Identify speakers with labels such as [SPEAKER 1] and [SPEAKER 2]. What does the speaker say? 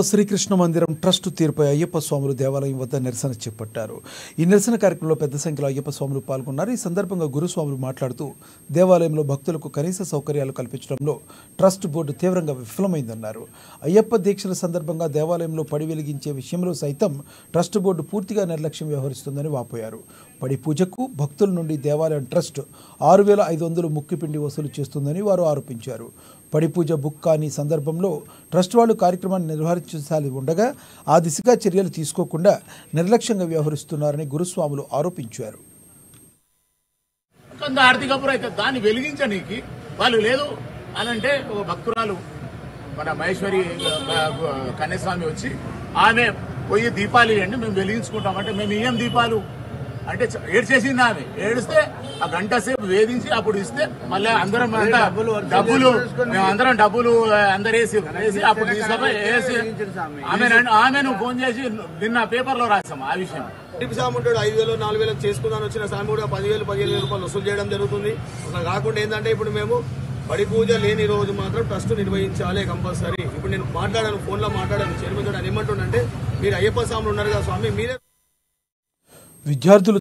[SPEAKER 1] శ్రీకృష్ణ మందిరం ట్రస్ట్ తీరుపై అయ్యప్ప స్వాములు దేవాలయం వద్ద నిరసన చేపట్టారు. ఈ నిరసన కార్యక్రమంలో పెద్ద సంఖ్యలో అయ్యప్ప స్వాములు పాల్గొన్నారు. ఈ సందర్భంగా గురుస్వాములు మాట్లాడుతూ దేవాలయంలో భక్తులకు కనీస సౌకర్యాలు కల్పించడంలో ట్రస్ట్ బోర్డు తీవ్రంగా విఫలమైందన్నారు. అయ్యప్ప దీక్షల సందర్భంగా దేవాలయంలో పడి వెలిగించే విషయంలో సైతం ట్రస్ట్ బోర్డు పూర్తిగా నిర్లక్ష్యం వ్యవహరిస్తుందని వాపోయారు. పడి పూజకు భక్తుల నుండి దేవాలయం ట్రస్ట్ 6,500 ముక్కిపిండి వసూలు చేస్తుందని వారు ఆరోపించారు. పడి పూజ బుక్ కాని సందర్భంలో ట్రస్ట్ వాళ్ళు కార్యక్రమాన్ని నిర్వహించాలి ఉండగా ఆ దిశగా చర్యలు తీసుకోకుండా నిర్లక్ష్యంగా వ్యవహరిస్తున్నారని గురుస్వాములు ఆరోపించారు.
[SPEAKER 2] ఆర్థికపురం దాన్ని వెలిగించడానికి వాళ్ళు లేదు అని అంటే భక్తురాలు మన మహేశ్వరి కన్యస్వామి వచ్చి ఆమె పోయి దీపాలు ఇవ్వండి మేము వెలిగించుకుంటామంటే మేము ఇయ్యం దీపాలు అంటే ఏడ్చేసింది. ఆమె ఏడిస్తే ఆ గంట సేపు వేధించి అప్పుడు ఇస్తే మళ్ళీ అందరం డబ్బులు మేమందరం డబ్బులు అందరేసి అప్పుడు తీసుకుపోయి వేసి ఆమెను ఫోన్ చేసి నిన్న పేపర్లో రాసాం ఆ విషయం.
[SPEAKER 3] సామి ఉంటాడు 5,000 4,000 చేసుకుందాని వచ్చిన సామి కూడా 10,000 15,000 రూపాయలు వసూలు చేయడం జరుగుతుంది. అలా కాకుండా ఏంటంటే ఇప్పుడు మేము పడి పూజ లేని రోజు మాత్రం ట్రస్ట్ నిర్వహించాలి కంపల్సరీ. ఇప్పుడు నేను మాట్లాడాను, ఫోన్లో మాట్లాడాను చైర్మన్ తోటి. అని ఏమంటుండంటే మీరు అయ్యప్ప స్వాములు ఉన్నారు కదా స్వామి మీరే
[SPEAKER 1] విద్యార్థులు